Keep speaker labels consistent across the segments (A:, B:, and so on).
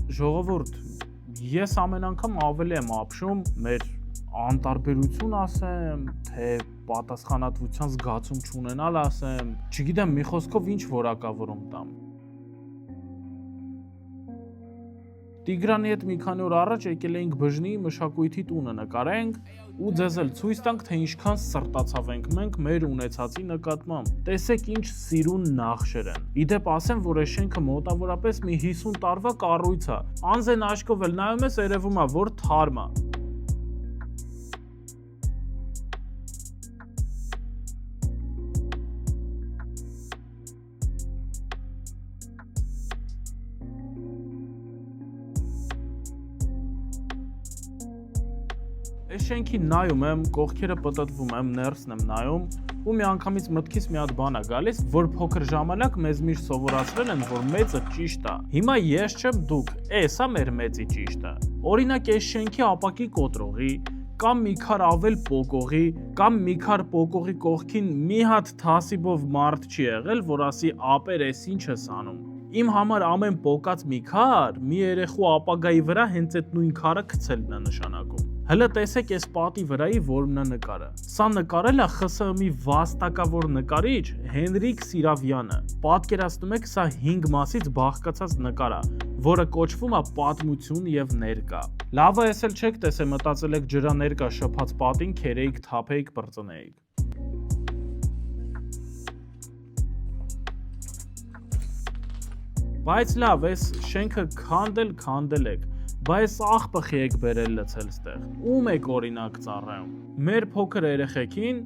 A: Ժողովուրդ, ես ամեն անգամ ավելի եմ ապշում մեր անտարբերություն ասեմ, թե պատասխանատվության զգացում չունենալ ասեմ, չգիտեմ, մի խոսքով ինչ որակավորում տամ։ Տիգրանի հետ մի քանի օր առաջ եկել էինք բժնի մշակույթի տունը նկարենք ու ձեզ էլ ցույց տանք, թե ինչքան սրտացավ ենք մենք մեր ունեցածի նկատմամբ։ Տեսեք ինչ սիրուն նախշեր են։ Իդեպ ասեմ, որ այս շենքը մոտավորապես մի 50 տարվա կառույց է։ Անձեն աչքով էլ նայում ես, երևում է, որ թարմ է։ Այս շենքին նայում եմ, կողքերը պտտվում եմ, ներսն եմ նայում ու մի անգամից մտքից մի հատ բան է գալիս, որ փոքր ժամանակ մեզ միշտ սովորացրել են, որ մեծը ճիշտ է։ Հիմա ես չեմ դուք, էս է մեր մեծի ճիշտը։ Օրինակ այս շենքի ապակի կոտրողի կամ մի քար ավել պոկողի կամ մի քար պոկողի կողքին մի հատ թասիբով մարդ չի եղել, որ ասի ապեր էս ինչ ես անում։ Իմ համար ամեն պոկած մի քար մի երեխու ապագայի վրա հենց այդ նույն քարը գցելն է նշանակում։ Հələ տեսեք այս պատի վրայի որմնանկարը։ Սա նկարել է ԽՍՀՄ-ի վաստակավոր նկարիչ Հենրիկ Սիրավյանը։ Պատկերացնում եք, սա 5 մասից բաղկացած նկար է, որը կոչվում է պատմություն եւ ներկա։ Լավ է, ես էլ չեք տեսե, մտածել եք ջրա ներկա շփած պատին քերեիք, թափեիք, բրծնեիք։ Բայց լավ, այս շենքը քանդել եք, բայց աղբխի եք բերել լցել ստեղ։ Ում եք օրինակ ծառայում։ Մեր փոքր երեխեքին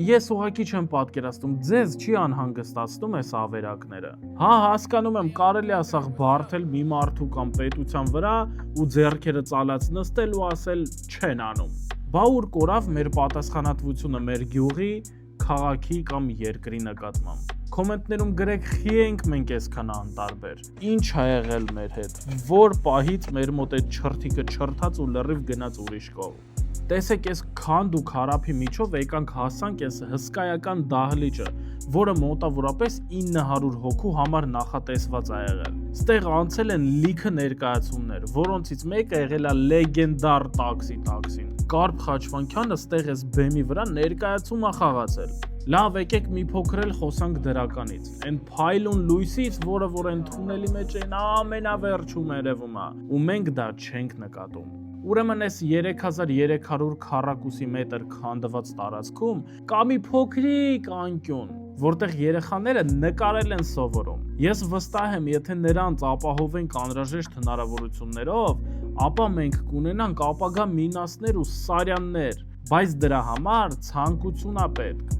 A: ես ուղղակի չեմ պատկերացնում, ձեզ չի անհանգստացնում այս ավերակները։ Հա, հասկանում եմ, կարելի է սաղ բարթել մի մարդու կամ պետության վրա ու ձեռքերը ծալած նստել ու ասել չեն անում։ Բա ուր կորավ մեր պատասխանատվությունը մեր գյուղի, քաղաքի կամ երկրի նկատմամբ։ Կոմենտներում գրեք, խի ենք մենք այսքան անտարբեր։ Ինչ ա եղել մեր հետ։ Որ պահից մեր մոտ այդ չրթիկը չրթած ու լրիվ գնաց ուրիշ կողմ։ Տեսեք, այս քանդ ու քարափի միջով եկանք հասանք այս հսկայական դահլիճը, որը մոտավորապես 900 հոգու համար նախատեսված է եղել։ Ստեղ անցել են լիքը ներկայացումներ, որոնցից մեկը եղել է լեգենդար տաքսին։ Կարփ Խաչվանքյանը ստեղ այս բեմի վրա ներկայացում է խաղացել։ Լավ, եկեք մի փոքր էլ խոսանք դրականից։ Այն փայլուն լույսից, որը որ այն թունելի մեջ այն ամենավերջում երևում է, ու մենք դա չենք նկատում։ Ուրեմն այս 3300 քառակուսի մետր քանդված տարածքում կա մի փոքրիկ անկյուն, որտեղ երեխաները նկարել են սովորում։ Ես վստահ եմ, եթե նրանց ապահովենք անհրաժեշտ հնարավորություններով, ապա մենք կունենանք ապագա մինասներ ու սարյաններ, բայց դրա համար ցանկություն է պետք։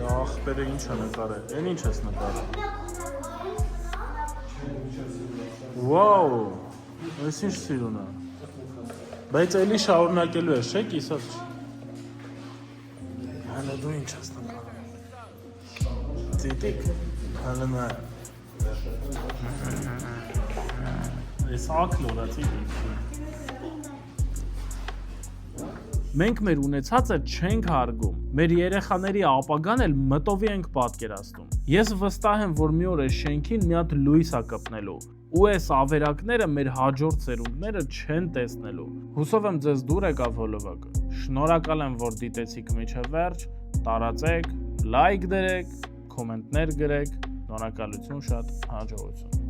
A: Ախպերը ինչ է նկարել, են ինչ ես նկարել։ Վաու, ես ինչ սիրուն է։ Բայց էլի շարունակելու ես, չէ՞ կիսած։ Հələ դու ինչ ես նկարել։ Տիտիկ, հələ նա։ Ես ակլոր է, տիտիկ։ Մենք մեր ունեցածը չենք հարգում, մեր երեխաների ապագան էլ մտովի ենք պատկերացնում։ Ես վստահ եմ, որ մի օր այս շենքին մի հատ լույս է կպնելու, ու այս ավերակները մեր հաջորդ սերունդները չեն տեսնելու։ Հուսով եմ ձեզ դուր եկավ հոլովակը։ Շնորհակալ եմ, որ դիտեցիք մինչև վերջ, տարածեք, լայք դրեք, կոմենտներ գրեք, շնորհակալություն, շատ հաջողություն։